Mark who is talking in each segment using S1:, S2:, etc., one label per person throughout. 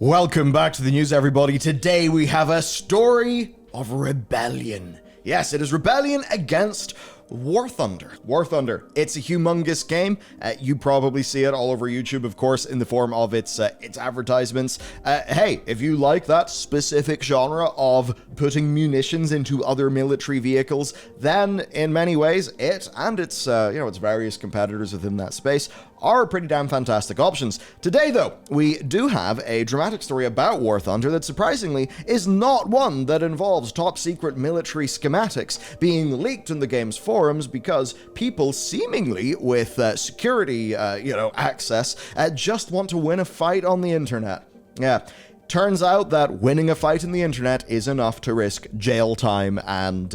S1: Welcome back to the news, everybody. Today we have a story of rebellion. Yes, it is rebellion against War Thunder. War Thunder, it's a humongous game. You probably see it all over YouTube, of course, in the form of its advertisements. Hey, if you like that specific genre of putting munitions into other military vehicles, then in many ways, it and its its various competitors within that space are pretty damn fantastic options. Today, though, we do have a dramatic story about War Thunder that surprisingly is not one that involves top secret military schematics being leaked in the game's forums because people seemingly with security, access just want to win a fight on the internet. Yeah. Turns out that winning a fight in the internet is enough to risk jail time and,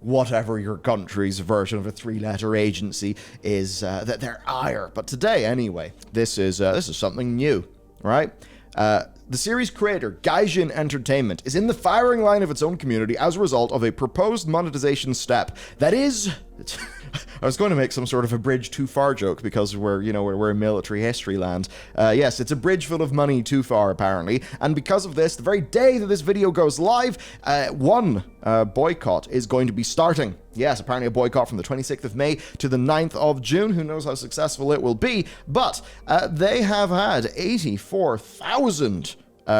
S1: whatever your country's version of a three-letter agency is, that their ire. But today, anyway, this is something new, right? The series creator, Gaijin Entertainment, is in the firing line of its own community as a result of a proposed monetization step that is... I was going to make some sort of a bridge too far joke because we're in military history land. Yes, it's a bridge full of money too far, apparently. And because of this, the very day that this video goes live, one boycott is going to be starting. Yes, apparently a boycott from the 26th of May to the 9th of June. Who knows how successful it will be. But they have had 84,000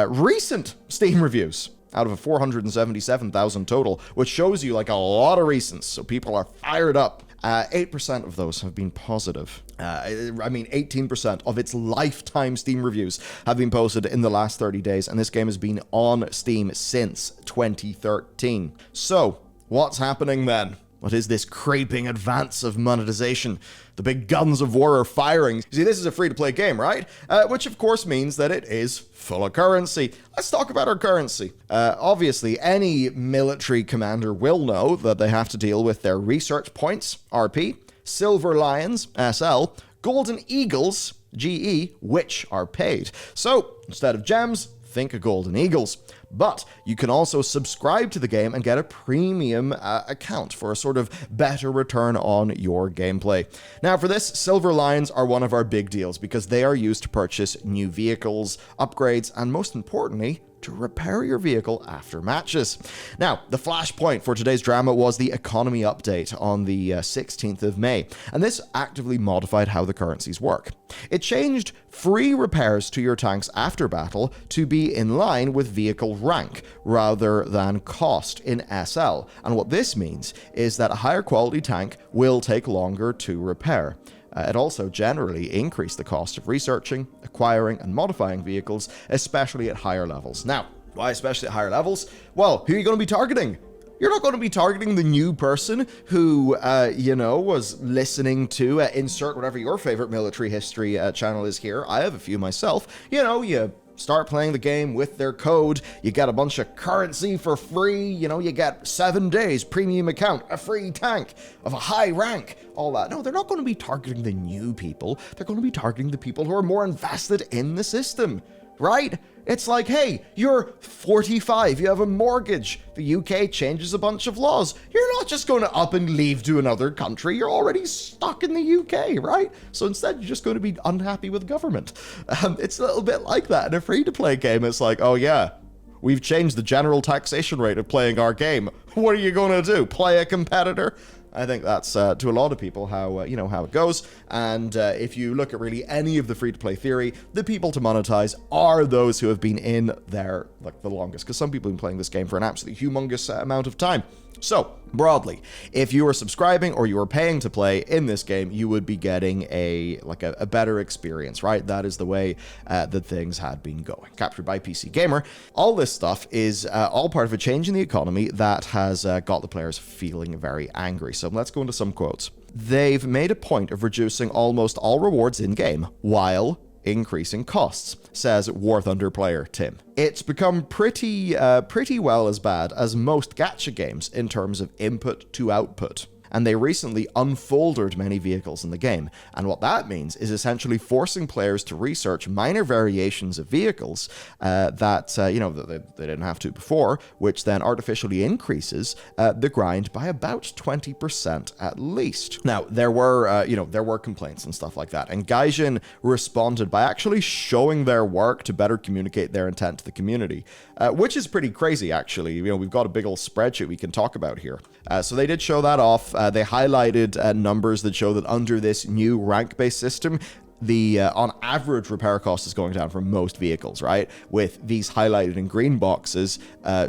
S1: recent Steam reviews out of a 477,000 total, which shows you like a lot of recents. So people are fired up. 8% of those have been positive. 18% of its lifetime Steam reviews have been posted in the last 30 days, and this game has been on Steam since 2013. So, what's happening then? What is this creeping advance of monetization? The big guns of war are firing. You see, this is a free-to-play game, right? Which, of course, means that it is full of currency. Let's talk about our currency. Obviously, any military commander will know that they have to deal with their research points, RP, Silver Lions, SL, Golden Eagles, GE, which are paid. So, instead of gems, think of Golden Eagles. But you can also subscribe to the game and get a premium account for a sort of better return on your gameplay. Now for this, Silver Lions are one of our big deals because they are used to purchase new vehicles, upgrades, and most importantly, to repair your vehicle after matches. Now, the flashpoint for today's drama was the economy update on the 16th of May, and this actively modified how the currencies work. It changed free repairs to your tanks after battle to be in line with vehicle rank rather than cost in SL, and what this means is that a higher quality tank will take longer to repair. It also generally increased the cost of researching, acquiring, and modifying vehicles, especially at higher levels. Now, why especially at higher levels? Well, who are you going to be targeting? You're not going to be targeting the new person who, was listening to, insert whatever your favorite military history channel is here. I have a few myself. You start playing the game with their code, you get a bunch of currency for free, you get 7 days premium account, a free tank of a high rank, all that. No, they're not going to be targeting the new people. They're going to be targeting the people who are more invested in the system, right? It's like, hey, you're 45, you have a mortgage, the UK changes a bunch of laws. You're not just going to up and leave to another country, you're already stuck in the UK, right? So instead, you're just going to be unhappy with government. It's a little bit like that in a free-to-play game. It's like, oh yeah, we've changed the general taxation rate of playing our game. What are you going to do, play a competitor? I think that's, to a lot of people, how it goes. And if you look at really any of the free-to-play theory, the people to monetize are those who have been in there, the longest. Because some people have been playing this game for an absolutely humongous amount of time. So, broadly, if you are subscribing or you are paying to play in this game, you would be getting a better experience, right? That is the way that things had been going. Captured by PC Gamer. All this stuff is all part of a change in the economy that has got the players feeling very angry. So let's go into some quotes. They've made a point of reducing almost all rewards in-game, while increasing costs, says War Thunder player Tim. It's become pretty well as bad as most gacha games in terms of input to output. and they recently unfoldered many vehicles in the game. And what that means is essentially forcing players to research minor variations of vehicles that they didn't have to before, which then artificially increases the grind by about 20% at least. Now, there were complaints and stuff like that, and Gaijin responded by actually showing their work to better communicate their intent to the community, which is pretty crazy, actually. We've got a big old spreadsheet we can talk about here. So they did show that off. They highlighted numbers that show that under this new rank-based system, the on average repair cost is going down for most vehicles, right? With these highlighted in green boxes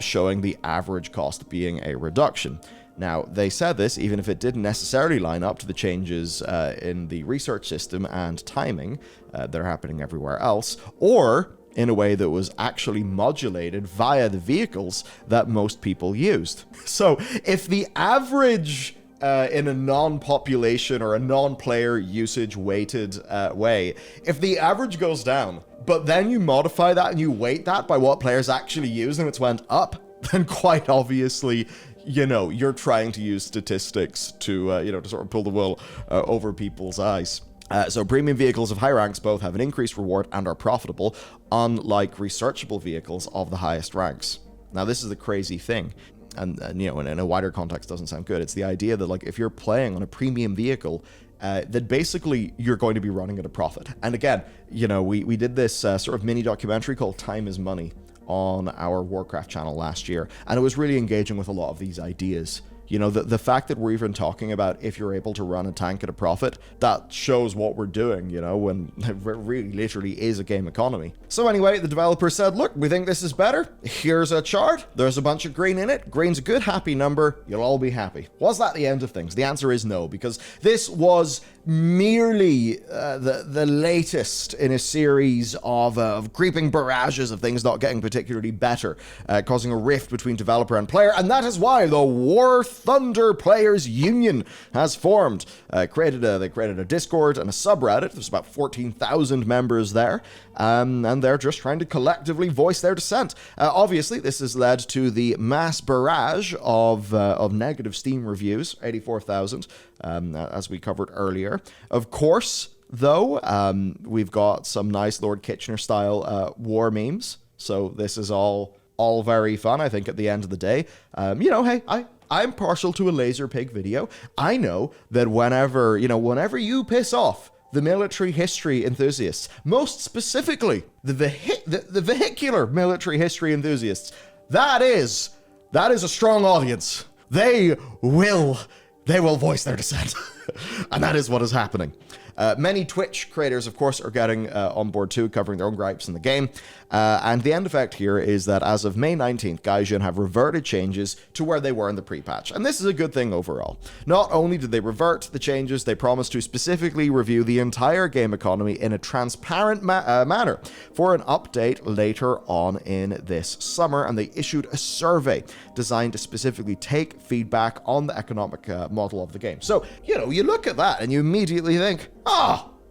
S1: showing the average cost being a reduction. Now, they said this even if it didn't necessarily line up to the changes in the research system and timing that are happening everywhere else, or in a way that was actually modulated via the vehicles that most people used. So if the average in a non-population or a non-player usage-weighted way, if the average goes down, but then you modify that and you weight that by what players actually use and it's went up, then quite obviously, you're trying to use statistics to sort of pull the wool over people's eyes. So premium vehicles of high ranks both have an increased reward and are profitable, unlike researchable vehicles of the highest ranks. Now, this is the crazy thing. And in a wider context doesn't sound good. It's the idea that, like, if you're playing on a premium vehicle, that basically you're going to be running at a profit. And again, we did this sort of mini documentary called Time is Money on our Warcraft channel last year, and it was really engaging with a lot of these ideas. The fact that we're even talking about if you're able to run a tank at a profit, that shows what we're doing, when it really literally is a game economy. So anyway, the developer said, look, we think this is better. Here's a chart. There's a bunch of green in it. Green's a good, happy number. You'll all be happy. Was that the end of things? The answer is no, because this was merely the latest in a series of creeping barrages of things not getting particularly better, causing a rift between developer and player, and that is why the War Thunder Players Union has formed. They created a Discord and a subreddit. There's about 14,000 members there, and they're just trying to collectively voice their dissent. Obviously, this has led to the mass barrage of negative Steam reviews, 84,000, as we covered earlier. Of course, though, we've got some nice Lord Kitchener-style war memes, so this is all very fun, I think, at the end of the day. Hey, I'm partial to a laser pig video. I know that whenever you piss off the military history enthusiasts, most specifically the vehicular military history enthusiasts, that is a strong audience. They will voice their dissent. And that is what is happening. Many Twitch creators, of course, are getting on board too, covering their own gripes in the game. And the end effect here is that as of May 19th, Gaijin have reverted changes to where they were in the pre-patch. And this is a good thing overall. Not only did they revert the changes, they promised to specifically review the entire game economy in a transparent manner for an update later on in this summer. And they issued a survey designed to specifically take feedback on the economic model of the game. So, you look at that and you immediately think,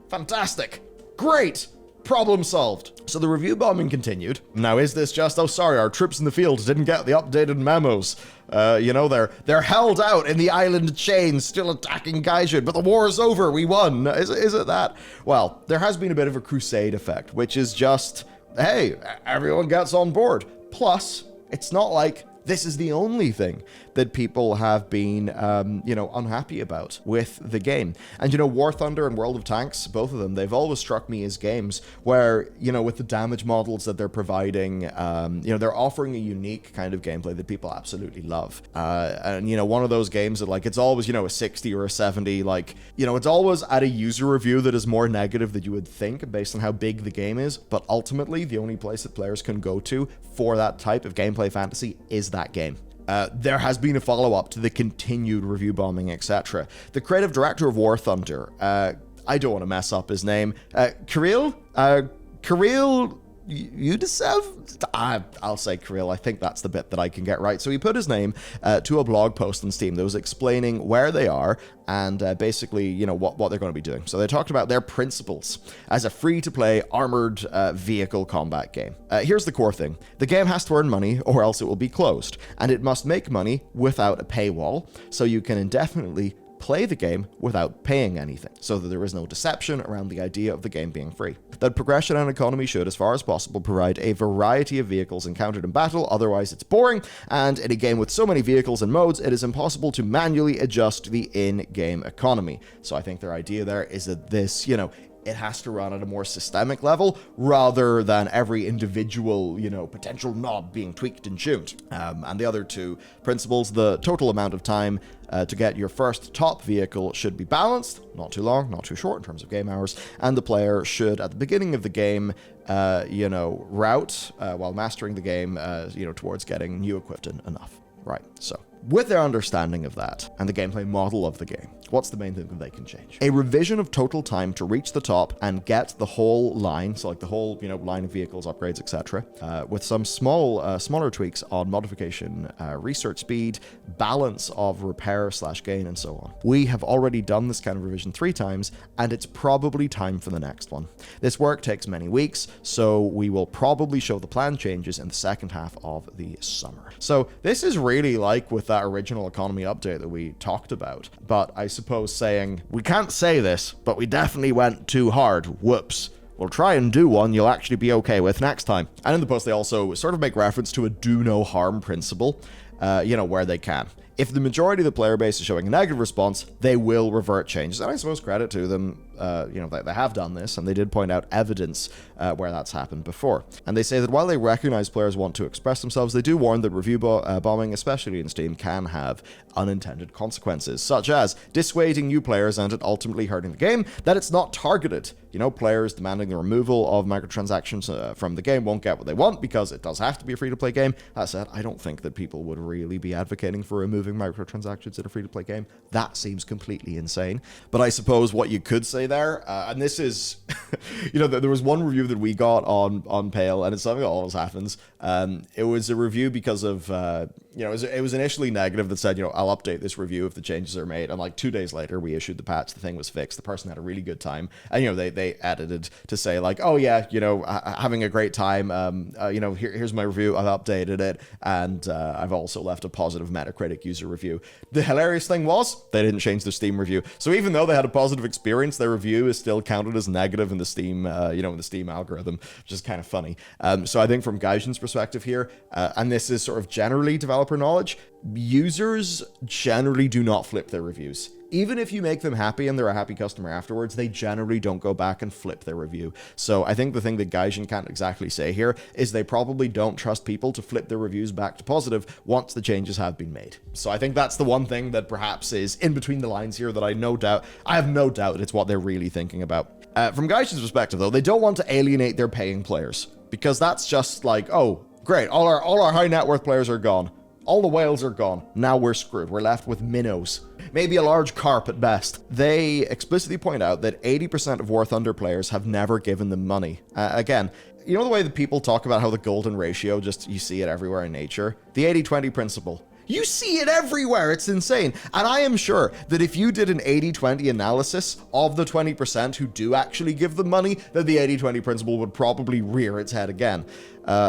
S1: fantastic, great, problem solved. So the review bombing continued. Now, is this just, our troops in the field didn't get the updated memos? They're held out in the island chain, still attacking Gaijin, but the war is over, we won. Is it that? Well, there has been a bit of a crusade effect, which is just, hey, everyone gets on board. Plus, it's not like this is the only thing that people have been, unhappy about with the game. And, War Thunder and World of Tanks, both of them, they've always struck me as games where, with the damage models that they're providing, they're offering a unique kind of gameplay that people absolutely love. And, one of those games that, like, it's always, a 60 or a 70, like, it's always at a user review that is more negative than you would think based on how big the game is. But ultimately, the only place that players can go to for that type of gameplay fantasy is that game. There has been a follow-up to the continued review bombing, etc. The creative director of War Thunder, I don't want to mess up his name, Kirill Yudisev? I'll say Kirill. I think that's the bit that I can get right. So he put his name to a blog post on Steam that was explaining where they are and basically, what they're going to be doing. So they talked about their principles as a free-to-play armored vehicle combat game. Here's the core thing. The game has to earn money or else it will be closed, and it must make money without a paywall, so you can indefinitely play the game without paying anything, so that there is no deception around the idea of the game being free. That progression and economy should, as far as possible, provide a variety of vehicles encountered in battle, otherwise it's boring, and in a game with so many vehicles and modes, it is impossible to manually adjust the in-game economy. So I think their idea there is that this, it has to run at a more systemic level rather than every individual, potential knob being tweaked and tuned. And the other two principles, the total amount of time to get your first top vehicle should be balanced, not too long, not too short in terms of game hours, and the player should, at the beginning of the game, route while mastering the game, towards getting new equipment enough. Right, so with their understanding of that and the gameplay model of the game, what's the main thing that they can change? A revision of total time to reach the top and get the whole line, so like the whole, line of vehicles, upgrades, etc., with some smaller tweaks on modification, research speed, balance of repair/gain, and so on. We have already done this kind of revision 3 times, and it's probably time for the next one. This work takes many weeks, so we will probably show the planned changes in the second half of the summer. So this is really like with that original economy update that we talked about, but I suppose saying, we can't say this, but we definitely went too hard, whoops. We'll try and do one you'll actually be okay with next time. And in the post, they also sort of make reference to a do no harm principle, where they can. If the majority of the player base is showing a negative response, they will revert changes. And I suppose credit to them, they have done this, and they did point out evidence where that's happened before. And they say that while they recognize players want to express themselves, they do warn that review bombing, especially in Steam, can have unintended consequences, such as dissuading new players and it ultimately hurting the game, that it's not targeted. Players demanding the removal of microtransactions from the game won't get what they want because it does have to be a free-to-play game. That said, I don't think that people would really be advocating for removing microtransactions in a free-to-play game. That seems completely insane. But I suppose what you could say there, and this is, there was one review that we got on Pale, and it's something that always happens. It was a review because of, it was initially negative that said, I'll update this review if the changes are made. And like 2 days later, we issued the patch, the thing was fixed, the person had a really good time. And, they edited to say like, oh yeah, having a great time. Here's my review. I've updated it. And I've also left a positive Metacritic user review. The hilarious thing was they didn't change their Steam review. So even though they had a positive experience, their review is still counted as negative in the Steam, in the Steam algorithm, which is kind of funny. So I think from Gaijin's perspective here, and this is sort of generally developer knowledge, users generally do not flip their reviews. Even if you make them happy and they're a happy customer afterwards, they generally don't go back and flip their review. So I think the thing that Gaijin can't exactly say here is they probably don't trust people to flip their reviews back to positive once the changes have been made. So I think that's the one thing that perhaps is in between the lines here that I have no doubt it's what they're really thinking about. From Gaijin's perspective though, they don't want to alienate their paying players, because that's just like, oh, great, all our high net worth players are gone. All the whales are gone. Now we're screwed. We're left with minnows. Maybe a large carp at best. They explicitly point out that 80% of War Thunder players have never given them money. Again, the way that people talk about how the golden ratio, you see it everywhere in nature? The 80-20 principle. You see it everywhere. It's insane. And I am sure that if you did an 80-20 analysis of the 20% who do actually give them money, that the 80-20 principle would probably rear its head again.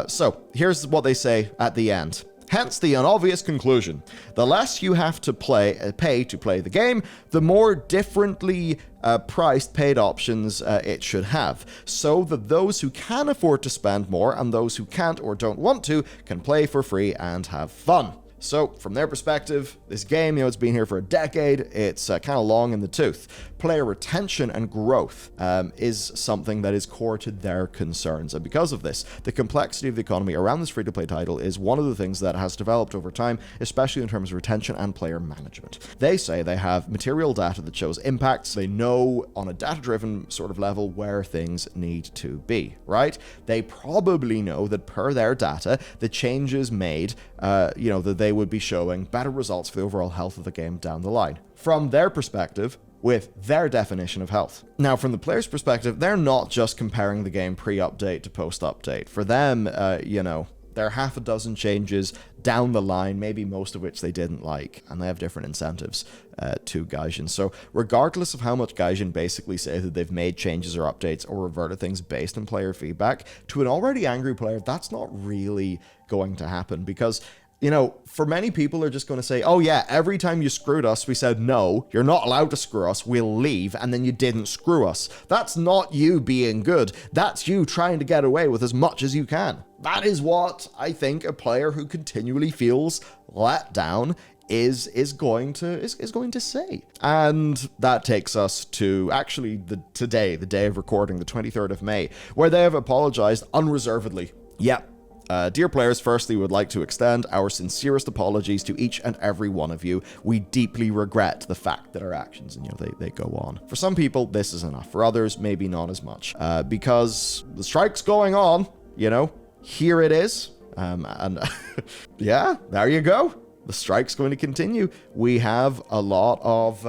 S1: So here's what they say at the end. Hence the unobvious conclusion. The less you have to pay to play the game, the more differently priced paid options it should have, so that those who can afford to spend more and those who can't or don't want to can play for free and have fun. So, from their perspective, this game, it's been here for a decade, it's kind of long in the tooth. Player retention and growth is something that is core to their concerns, and because of this, the complexity of the economy around this free-to-play title is one of the things that has developed over time, especially in terms of retention and player management. They say they have material data that shows impacts, they know on a data-driven sort of level where things need to be, right? They probably know that per their data, the changes made, that they would be showing better results for the overall health of the game down the line. From their perspective, with their definition of health. Now, from the player's perspective, they're not just comparing the game pre-update to post-update. For them, there are half a dozen changes down the line, maybe most of which they didn't like, and they have different incentives to Gaijin. So regardless of how much Gaijin basically say that they've made changes or updates or reverted things based on player feedback, to an already angry player, that's not really going to happen, because you know, for many people are just going to say, oh yeah, every time you screwed us, we said, no, you're not allowed to screw us, we'll leave, and then you didn't screw us. That's not you being good. That's you trying to get away with as much as you can. That is what I think a player who continually feels let down is going to say. And that takes us to actually today, the day of recording, the 23rd of May, where they have apologized unreservedly. Yep. Dear players, firstly, we would like to extend our sincerest apologies to each and every one of you. We deeply regret the fact that our actions, and they go on. For some people, this is enough. For others, maybe not as much. Because the strike's going on, here it is. And yeah, there you go. The strike's going to continue. We have a lot of,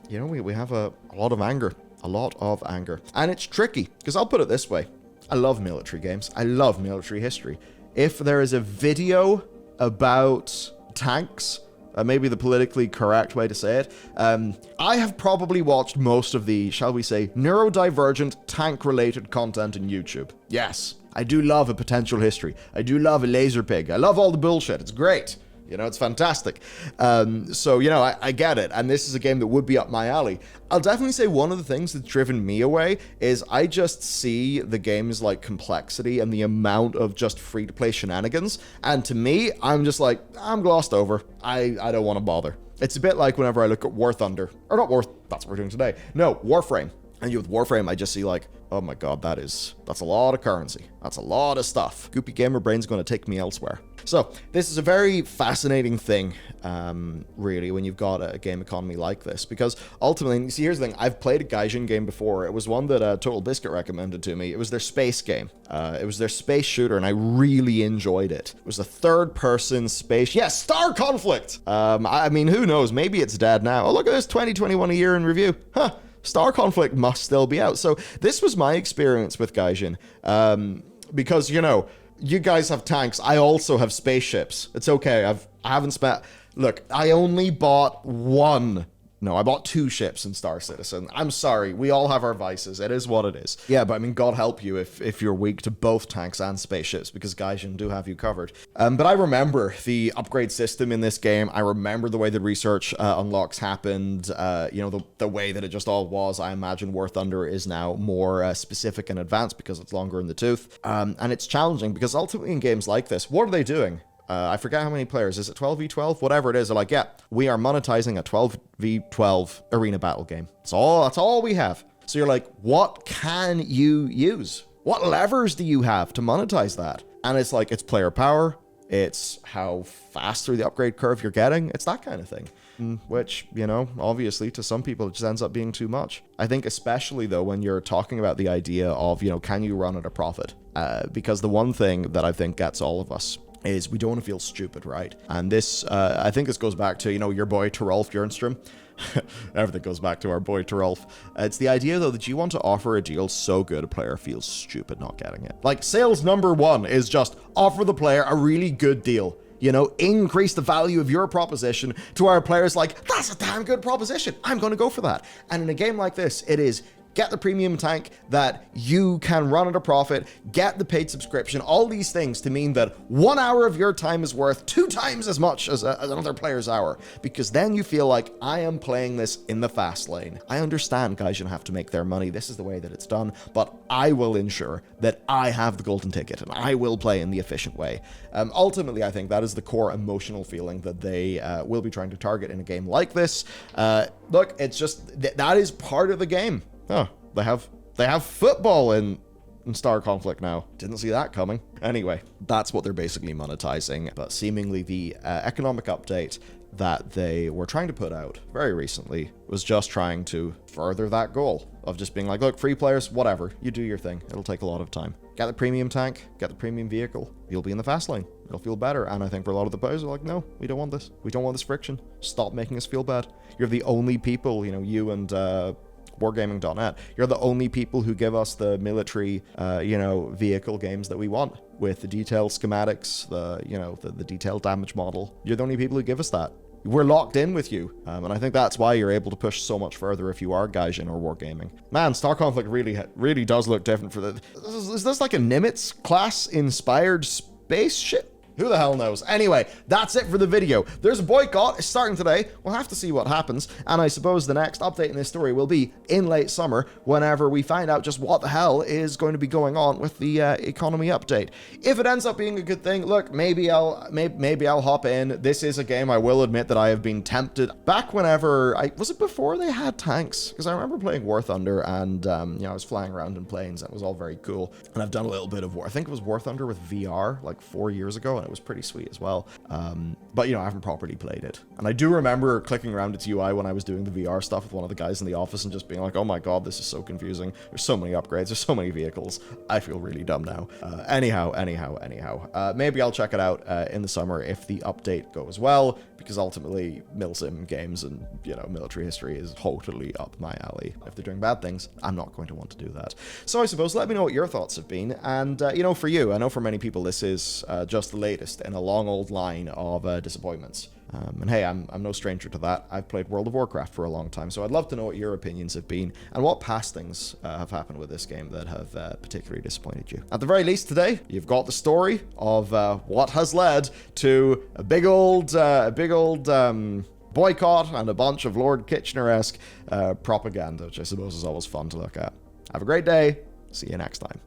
S1: we have a lot of anger. A lot of anger. And it's tricky, because I'll put it this way. I love military games. I love military history. If there is a video about tanks, maybe the politically correct way to say it, I have probably watched most of the, shall we say, neurodivergent tank-related content on YouTube. Yes, I do love a potential history. I do love a laser pig. I love all the bullshit. It's great. It's fantastic. So, I get it. And this is a game that would be up my alley. I'll definitely say one of the things that's driven me away is I just see the game's like complexity and the amount of just free-to-play shenanigans. And to me, I'm just like, I'm glossed over. I don't want to bother. It's a bit like whenever I look at War Thunder. Or not War, that's what we're doing today. No, Warframe. And with Warframe, I just see like, oh my god, that's a lot of currency. That's a lot of stuff. Goopy Gamer Brain's going to take me elsewhere. So this is a very fascinating thing, really, when you've got a game economy like this, because ultimately, see, here's the thing. I've played a Gaijin game before. It was one that Total Biscuit recommended to me. It was their space game. It was their space shooter, and I really enjoyed it. It was a third-person space. Yes, Star Conflict! I mean, who knows? Maybe it's dead now. Oh, look at this, 2021 a year in review. Huh. Star Conflict must still be out. So this was my experience with Gaijin, because, you guys have tanks. I also have spaceships. It's okay. I haven't spent... Look, I only bought one. No, I bought 2 ships in Star Citizen. I'm sorry. We all have our vices. It is what it is. Yeah, but I mean, God help you if you're weak to both tanks and spaceships, because Gaijin do have you covered. But I remember the upgrade system in this game. I remember the way the research unlocks happened. The way that it just all was. I imagine War Thunder is now more specific and advanced because it's longer in the tooth. And it's challenging because ultimately in games like this, what are they doing? I forget how many players. Is it 12v12? Whatever it is, they're like, yeah, we are monetizing a 12v12 arena battle game. That's all we have. So you're like, what can you use? What levers do you have to monetize that? And it's like, it's player power. It's how fast through the upgrade curve you're getting. It's that kind of thing. Which, obviously to some people it just ends up being too much. I think especially though when you're talking about the idea of, can you run at a profit? Because the one thing that I think gets all of us is we don't want to feel stupid, right? And this, I think this goes back to, your boy Terolf Bjornstrom. Everything goes back to our boy Terolf. It's the idea, though, that you want to offer a deal so good a player feels stupid not getting it. Like, sales number 1 is just offer the player a really good deal. Increase the value of your proposition to our players like, that's a damn good proposition. I'm going to go for that. And in a game like this, it is get the premium tank that you can run at a profit, get the paid subscription, all these things to mean that 1 hour of your time is worth 2 times as much as another player's hour. Because then you feel like, I am playing this in the fast lane. I understand Gaijin have to make their money. This is the way that it's done. But I will ensure that I have the golden ticket and I will play in the efficient way. Ultimately, I think that is the core emotional feeling that they will be trying to target in a game like this. Look, it's just, that is part of the game. Oh, they have football in Star Conflict now. Didn't see that coming. Anyway, that's what they're basically monetizing. But seemingly the economic update that they were trying to put out very recently was just trying to further that goal of just being like, look, free players, whatever, you do your thing. It'll take a lot of time. Get the premium tank, get the premium vehicle. You'll be in the fast lane. It'll feel better. And I think for a lot of the players are like, no, we don't want this. We don't want this friction. Stop making us feel bad. You're the only people, you and wargaming.net, you're the only people who give us the military, vehicle games that we want with the detailed schematics, the detailed damage model. You're the only people who give us that. We're locked in with you. And I think that's why you're able to push so much further if you are Gaijin or wargaming. Man, Star Conflict really does look different for the... Is this like a Nimitz class inspired spaceship? Who the hell knows? Anyway, that's it for the video. There's a boycott. It's starting today. We'll have to see what happens. And I suppose the next update in this story will be in late summer, whenever we find out just what the hell is going to be going on with the economy update. If it ends up being a good thing, look, maybe I'll hop in. This is a game I will admit that I have been tempted. Back whenever, was it before they had tanks? Because I remember playing War Thunder and, you know, I was flying around in planes. That was all very cool. And I've done a little bit of I think it was War Thunder with VR like 4 years ago, and it was pretty sweet as well. But, you know, I haven't properly played it. And I do remember clicking around its UI when I was doing the VR stuff with one of the guys in the office and just being like, oh my god, this is so confusing. There's so many upgrades. There's so many vehicles. I feel really dumb now. Anyhow. Maybe I'll check it out in the summer if the update goes well, because ultimately milsim games and, you know, military history is totally up my alley. If they're doing bad things, I'm not going to want to do that. So I suppose let me know what your thoughts have been. And, you know, for you, I know for many people this is just the latest in a long old line of disappointments. And hey, I'm no stranger to that. I've played World of Warcraft for a long time, so I'd love to know what your opinions have been and what past things have happened with this game that have particularly disappointed you. At the very least today, you've got the story of what has led to a big old boycott and a bunch of Lord Kitchener-esque propaganda, which I suppose is always fun to look at. Have a great day. See you next time.